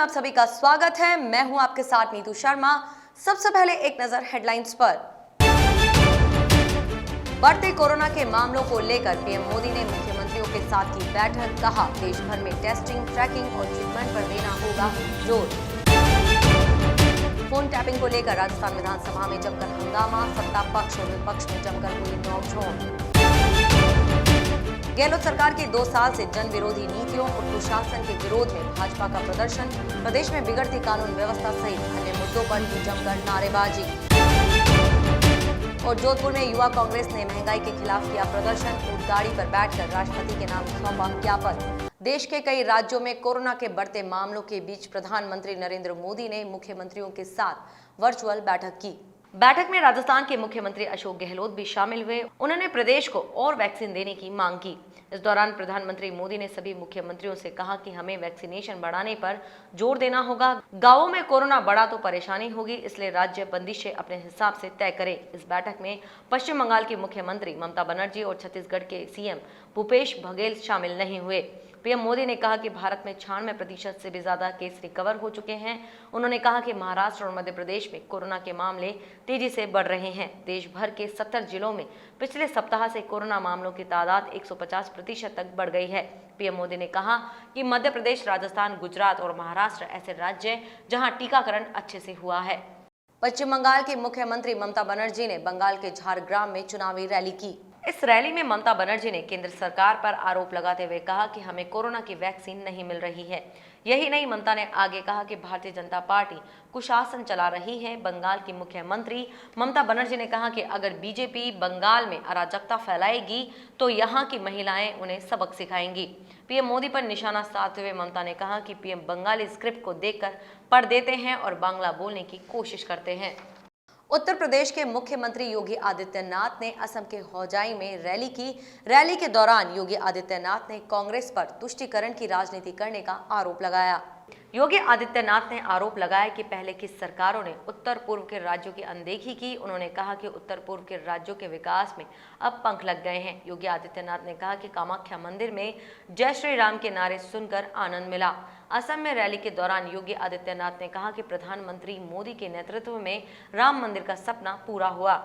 में आप सभी का स्वागत है। मैं हूं आपके साथ नीतू शर्मा। सबसे पहले एक नजर हेडलाइंस पर। बढ़ते कोरोना के मामलों को लेकर पीएम मोदी ने मुख्यमंत्रियों के साथ की बैठक। कहा, देश भर में टेस्टिंग, ट्रैकिंग और ट्रीटमेंट पर देना होगा जोर। फोन टैपिंग को लेकर राजस्थान विधानसभा में जमकर हंगामा। सत्ता पक्ष और विपक्ष में जमकर हुई नोकझोंक। गहलोत सरकार की 2 साल से जन विरोधी नीतियों और कुशासन के विरोध में भाजपा का प्रदर्शन। प्रदेश में बिगड़ती कानून व्यवस्था सहित अन्य मुद्दों पर भी जमकर नारेबाजी। और जोधपुर में युवा कांग्रेस ने महंगाई के खिलाफ किया प्रदर्शन। ऊंट गाड़ी पर बैठकर राष्ट्रपति के नाम सौंपा ज्ञापन। देश के कई राज्यों में कोरोना के बढ़ते मामलों के बीच प्रधानमंत्री नरेंद्र मोदी ने मुख्यमंत्रियों के साथ वर्चुअल बैठक की। बैठक में राजस्थान के मुख्यमंत्री अशोक गहलोत भी शामिल हुए। उन्होंने प्रदेश को और वैक्सीन देने की मांग की। इस दौरान प्रधानमंत्री मोदी ने सभी मुख्यमंत्रियों से कहा कि हमें वैक्सीनेशन बढ़ाने पर जोर देना होगा। गांवों में कोरोना बढ़ा तो परेशानी होगी, इसलिए राज्य बंदिशें अपने हिसाब से तय करे। इस बैठक में पश्चिम बंगाल की मुख्यमंत्री ममता बनर्जी और छत्तीसगढ़ के सीएम भूपेश बघेल शामिल नहीं हुए। पीएम मोदी ने कहा कि भारत में 96% से भी ज्यादा केस रिकवर हो चुके हैं। उन्होंने कहा कि महाराष्ट्र और मध्य प्रदेश में कोरोना के मामले तेजी से बढ़ रहे हैं। देश भर के 70 जिलों में पिछले सप्ताह से कोरोना मामलों की तादाद 150% तक बढ़ गई है। पीएम मोदी ने कहा कि मध्य प्रदेश, राजस्थान, गुजरात और महाराष्ट्र ऐसे राज्य हैं जहां टीकाकरण अच्छे से हुआ है। पश्चिम बंगाल की मुख्यमंत्री ममता बनर्जी ने बंगाल के झारग्राम में चुनावी रैली की। इस रैली में ममता बनर्जी ने केंद्र सरकार पर आरोप लगाते हुए कहा कि हमें कोरोना की वैक्सीन नहीं मिल रही है। यही नहीं, ममता ने आगे कहा कि भारतीय जनता पार्टी कुशासन चला रही है। बंगाल की मुख्यमंत्री ममता बनर्जी ने कहा कि अगर बीजेपी बंगाल में अराजकता फैलाएगी तो यहाँ की महिलाएं उन्हें सबक सिखाएंगी। पीएम मोदी पर निशाना साधते हुए ममता ने कहा कि पीएम बंगाली स्क्रिप्ट को देखकर पढ़ देते हैं और बांग्ला बोलने की कोशिश करते हैं। उत्तर प्रदेश के मुख्यमंत्री योगी आदित्यनाथ ने असम के हौजाई में रैली की। रैली के दौरान योगी आदित्यनाथ ने कांग्रेस पर तुष्टीकरण की राजनीति करने का आरोप लगाया। योगी आदित्यनाथ ने आरोप लगाया कि पहले की सरकारों ने उत्तर पूर्व के राज्यों की अनदेखी की। उन्होंने कहा कि उत्तर पूर्व के राज्यों के विकास में अब पंख लग गए हैं। योगी आदित्यनाथ ने कहा कि कामाख्या मंदिर में जय श्री राम के नारे सुनकर आनंद मिला। असम में रैली के दौरान योगी आदित्यनाथ ने कहा कि प्रधानमंत्री मोदी के नेतृत्व में राम मंदिर का सपना पूरा हुआ।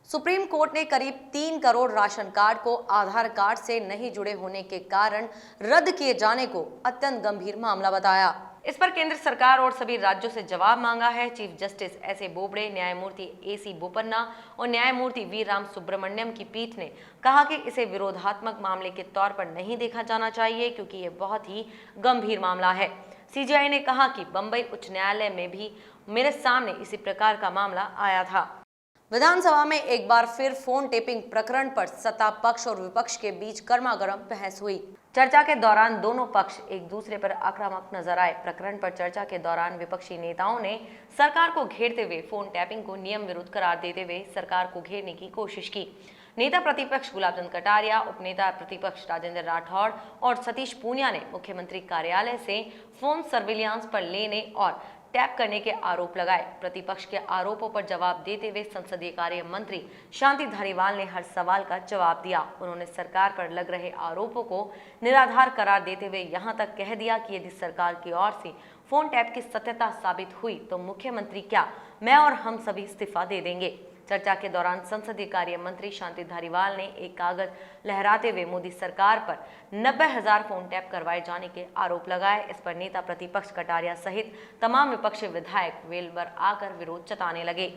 सुप्रीम कोर्ट ने करीब 3 करोड़ राशन कार्ड को आधार कार्ड से नहीं जुड़े होने के कारण रद्द किए जाने को अत्यंत गंभीर मामला बताया। इस पर केंद्र सरकार और सभी राज्यों से जवाब मांगा है। Chief justice S A Bobde, न्यायमूर्ति AC बोपन्ना और न्यायमूर्ति वी राम सुब्रमण्यम की पीठ ने कहा कि इसे विरोधात्मक मामले के तौर पर नहीं देखा जाना चाहिए, क्योंकि ये बहुत ही गंभीर मामला है। CJI ने कहा कि बंबई उच्च न्यायालय में भी मेरे सामने इसी प्रकार का मामला आया था। विधानसभा में एक बार फिर फोन टेपिंग प्रकरण पर सत्ता पक्ष और विपक्ष के बीच गर्मागर्म बहस हुई। चर्चा के दौरान दोनों पक्ष एक दूसरे पर आक्रामक नजर आए। प्रकरण पर चर्चा के दौरान विपक्षी नेताओं ने सरकार को घेरते हुए फोन टैपिंग को नियम विरुद्ध करार देते हुए सरकार को घेरने की कोशिश की। नेता प्रतिपक्ष गुलाब चंद कटारिया, उपनेता प्रतिपक्ष राजेंद्र राठौड़ और सतीश पूनिया ने मुख्यमंत्री कार्यालय से फोन सर्विलांस पर लेने और टैप करने के आरोप लगाए। प्रतिपक्ष के आरोपों पर जवाब देते हुए संसदीय कार्य मंत्री शांति धारीवाल ने हर सवाल का जवाब दिया। उन्होंने सरकार पर लग रहे आरोपों को निराधार करार देते हुए यहां तक कह दिया कि यदि सरकार की ओर से फोन टैप की सत्यता साबित हुई तो मुख्यमंत्री क्या, मैं और हम सभी इस्तीफा दे देंगे। चर्चा के दौरान संसदीय कार्य मंत्री शांति धारीवाल ने एक कागज लहराते हुए मोदी सरकार पर 90,000 फोन टैप करवाए जाने के आरोप लगाए। इस पर नेता प्रतिपक्ष कटारिया सहित तमाम विपक्षी विधायक वेल पर आकर विरोध जताने लगे।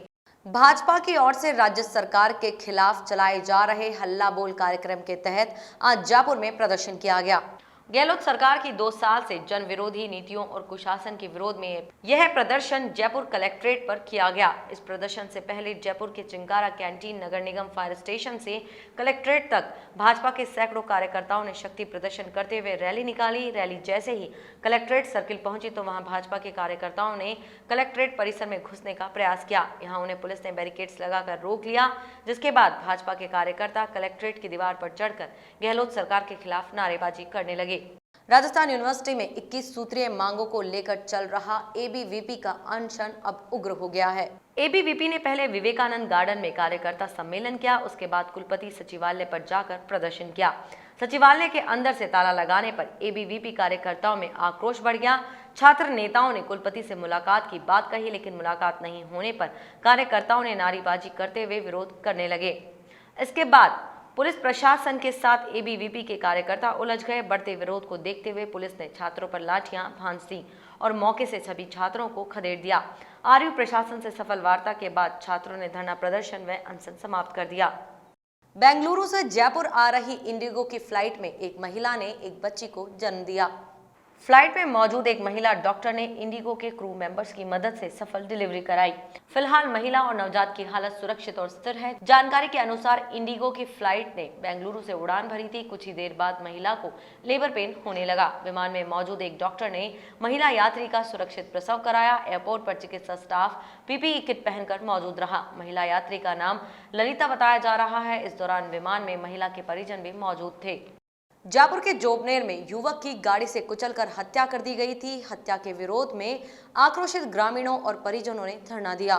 भाजपा की ओर से राज्य सरकार के खिलाफ चलाए जा रहे हल्ला बोल कार्यक्रम के तहत आज जयपुर में प्रदर्शन किया गया। गहलोत सरकार की 2 साल से जन विरोधी नीतियों और कुशासन के विरोध में यह प्रदर्शन जयपुर कलेक्ट्रेट पर किया गया। इस प्रदर्शन से पहले जयपुर के चिंकारा कैंटीन, नगर निगम फायर स्टेशन से कलेक्ट्रेट तक भाजपा के सैकड़ों कार्यकर्ताओं ने शक्ति प्रदर्शन करते हुए रैली निकाली। रैली जैसे ही कलेक्ट्रेट सर्किल पहुंची तो वहां भाजपा के कार्यकर्ताओं ने कलेक्ट्रेट परिसर में घुसने का प्रयास किया। यहां उन्हें पुलिस ने बैरिकेड्स लगाकर रोक लिया, जिसके बाद भाजपा के कार्यकर्ता कलेक्ट्रेट की दीवार पर चढ़कर गहलोत सरकार के खिलाफ नारेबाजी करने लगे। राजस्थान यूनिवर्सिटी में 21 सूत्रीय मांगों को लेकर चल रहा ABVP का अनशन अब उग्र हो गया है। ABVP ने पहले विवेकानंद गार्डन में कार्यकर्ता सम्मेलन किया, उसके बाद कुलपति सचिवालय पर जाकर प्रदर्शन किया। सचिवालय के अंदर से ताला लगाने पर ABVP कार्यकर्ताओं में आक्रोश बढ़ गया। छात्र नेताओं ने कुलपति से मुलाकात की बात कही, लेकिन मुलाकात नहीं होने पर कार्यकर्ताओं ने नारेबाजी करते हुए विरोध करने लगे। इसके बाद पुलिस प्रशासन के साथ एबीवीपी के कार्यकर्ता उलझ गए। बढ़ते विरोध को देखते हुए पुलिस ने छात्रों पर लाठियां भांज दी और मौके से सभी छात्रों को खदेड़ दिया। आरयू प्रशासन से सफल वार्ता के बाद छात्रों ने धरना प्रदर्शन व अनशन समाप्त कर दिया। बेंगलुरु से जयपुर आ रही इंडिगो की फ्लाइट में एक महिला ने एक बच्ची को जन्म दिया। फ्लाइट में मौजूद एक महिला डॉक्टर ने इंडिगो के क्रू मेंबर्स की मदद से सफल डिलीवरी कराई। फिलहाल महिला और नवजात की हालत सुरक्षित और स्थिर है। जानकारी के अनुसार इंडिगो की फ्लाइट ने बेंगलुरु से उड़ान भरी थी। कुछ ही देर बाद महिला को लेबर पेन होने लगा। विमान में मौजूद एक डॉक्टर ने महिला यात्री का सुरक्षित प्रसव कराया। एयरपोर्ट पर चिकित्सा स्टाफ पीपीई किट पहनकर मौजूद रहा। महिला यात्री का नाम ललिता बताया जा रहा है। इस दौरान विमान में महिला के परिजन भी मौजूद थे। जयपुर के जोबनेर में युवक की गाड़ी से कुचलकर हत्या कर दी गई थी। हत्या के विरोध में आक्रोशित ग्रामीणों और परिजनों ने धरना दिया।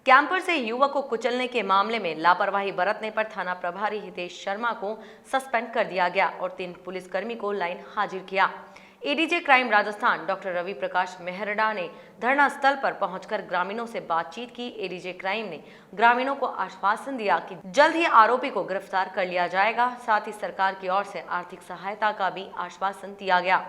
कैंपर से युवक को कुचलने के मामले में लापरवाही बरतने पर थाना प्रभारी हितेश शर्मा को सस्पेंड कर दिया गया और 3 पुलिसकर्मी को लाइन हाजिर किया। ADG crime Rajasthan doctor Ravi Prakash Mehrada ने धरना स्थल पर पहुंचकर ग्रामीणों से बातचीत की। एडीजे क्राइम ने ग्रामीणों को आश्वासन दिया कि जल्द ही आरोपी को गिरफ्तार कर लिया जाएगा। साथ ही सरकार की ओर से आर्थिक सहायता का भी आश्वासन दिया गया।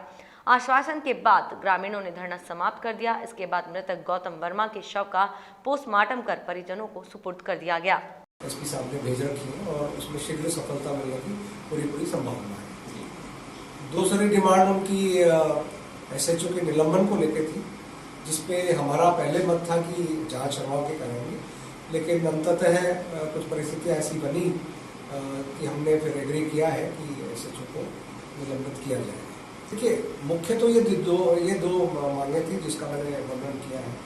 आश्वासन के बाद ग्रामीणों ने धरना समाप्त कर दिया। इसके बाद मृतक गौतम वर्मा के शव का पोस्टमार्टम कर परिजनों को सुपुर्द कर दिया गया। एसपी साहब ने भेज रखी है और उसमें शीघ्र सफलता मिलने की पूरी संभावना है। दूसरी डिमांड उनकी एसएचओ के निलंबन को लेकर थी, जिसपे हमारा पहले मत था कि जांच करवा के कराएंगे, लेकिन अंततः कुछ परिस्थितियां ऐसी बनी कि हमने फिर एग्री किया है कि एसएचओ को निलंबित किया जाए। देखिए, मुख्य तो ये दो मांगे थी जिसका मैंने वर्णन किया है।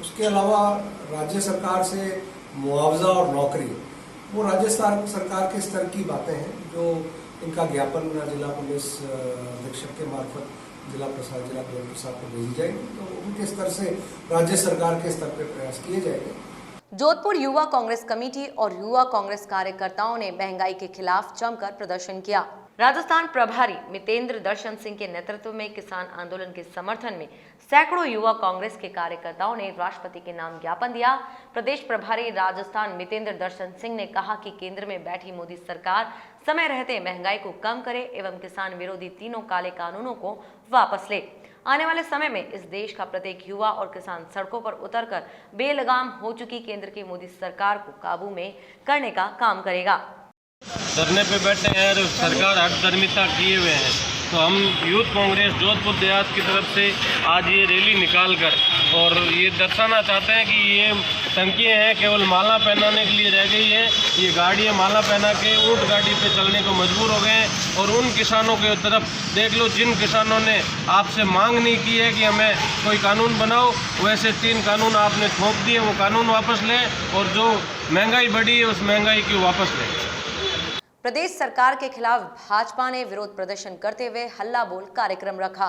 उसके अलावा राज्य सरकार से मुआवजा और नौकरी, वो राज्य सरकार के स्तर की बातें हैं, जो इनका ज्ञापन जिला पुलिस अधीक्षक के मार्फत जिला कलेक्टर साहब को भेजी जाएगी, तो उनके स्तर से राज्य सरकार के स्तर पर प्रयास किए जाएंगे। जोधपुर युवा कांग्रेस कमेटी और युवा कांग्रेस कार्यकर्ताओं ने महंगाई के खिलाफ जमकर प्रदर्शन किया। राजस्थान प्रभारी मितेंद्र दर्शन सिंह के नेतृत्व में किसान आंदोलन के समर्थन में सैकड़ों युवा कांग्रेस के कार्यकर्ताओं ने राष्ट्रपति के नाम ज्ञापन दिया। प्रदेश प्रभारी राजस्थान मितेंद्र दर्शन सिंह ने कहा कि केंद्र में बैठी मोदी सरकार समय रहते महंगाई को कम करे एवं किसान विरोधी तीनों काले कानूनों को वापस ले। आने वाले समय में इस देश का प्रत्येक युवा और किसान सड़कों पर उतरकर बेलगाम हो चुकी केंद्र की मोदी सरकार को काबू में करने का काम करेगा। धरने पे बैठे हैं और सरकार हठधर्मिता किए हुए हैं, तो हम यूथ कांग्रेस जोधपुर देहात की तरफ से आज ये रैली निकाल कर और ये दर्शाना चाहते हैं कि ये टंकियाँ हैं केवल माला पहनाने के लिए रह गई है। ये गाड़ियाँ माला पहना के ऊँट गाड़ी पे चलने को मजबूर हो गए हैं। और उन किसानों के तरफ देख लो जिन किसानों ने आपसे मांग नहीं की है कि हमें कोई कानून बनाओ, वैसे 3 कानून आपने थोप दिए, वो कानून वापस लें और जो महंगाई बढ़ी है उस महंगाई की वापस लें। प्रदेश सरकार के खिलाफ भाजपा ने विरोध प्रदर्शन करते हुए हल्ला बोल कार्यक्रम रखा।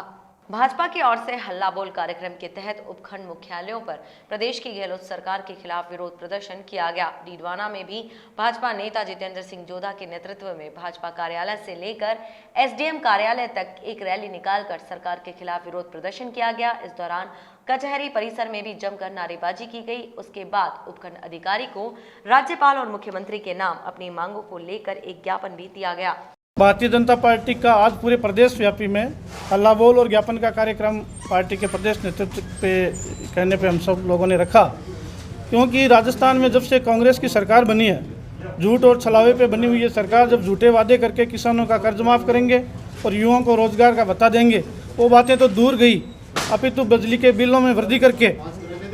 भाजपा की ओर से हल्ला बोल कार्यक्रम के तहत उपखंड मुख्यालयों पर प्रदेश की गहलोत सरकार के खिलाफ विरोध प्रदर्शन किया गया। डीडवाना में भी भाजपा नेता जितेंद्र सिंह जोधा के नेतृत्व में भाजपा कार्यालय से लेकर एसडीएम कार्यालय तक एक रैली निकालकर सरकार के खिलाफ विरोध प्रदर्शन किया गया। इस दौरान कचहरी परिसर में भी जमकर नारेबाजी की गई। उसके बाद उपखंड अधिकारी को राज्यपाल और मुख्यमंत्री के नाम अपनी मांगों को लेकर एक ज्ञापन भी दिया गया। भारतीय जनता पार्टी का आज पूरे प्रदेश व्यापी में हल्ला बोल और ज्ञापन का कार्यक्रम पार्टी के प्रदेश नेतृत्व पे कहने पे हम सब लोगों ने रखा, क्योंकि राजस्थान में जब से कांग्रेस की सरकार बनी है, झूठ और छलावे पे बनी हुई है सरकार, जब झूठे वादे करके किसानों का कर्ज माफ़ करेंगे और युवाओं को रोजगार का भत्ता देंगे, वो बातें तो दूर गई, अपितु बिजली के बिलों में वृद्धि करके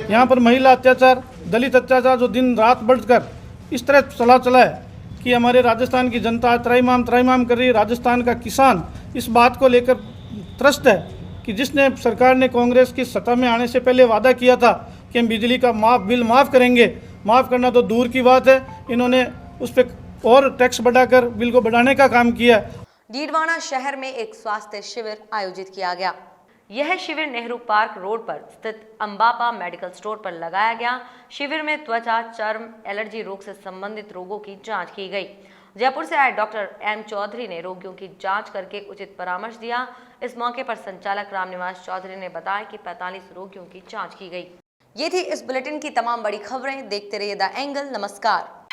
यहाँ पर महिला अत्याचार, दलित अत्याचार जो दिन रात बढ़कर इस तरह चला है कि हमारे राजस्थान की जनता त्राईमाम कर रही है। राजस्थान का किसान इस बात को लेकर त्रस्त है कि जिसने सरकार ने कांग्रेस की सत्ता में आने से पहले वादा किया था कि हम बिजली का बिल माफ़ करेंगे, माफ़ करना तो दूर की बात है, इन्होंने उस पर और टैक्स बढ़ाकर बिल को बढ़ाने का काम किया। डीडवाना शहर में एक स्वास्थ्य शिविर आयोजित किया गया। यह शिविर नेहरू पार्क रोड पर स्थित अंबापा मेडिकल स्टोर पर लगाया गया। शिविर में त्वचा, चर्म, एलर्जी रोग से संबंधित रोगों की जांच की गई। जयपुर से आए डॉक्टर एम चौधरी ने रोगियों की जांच करके उचित परामर्श दिया। इस मौके पर संचालक रामनिवास चौधरी ने बताया कि 45 रोगियों की जांच की गई। ये थी इस बुलेटिन की तमाम बड़ी खबरें। देखते रहिए द एंगल। नमस्कार।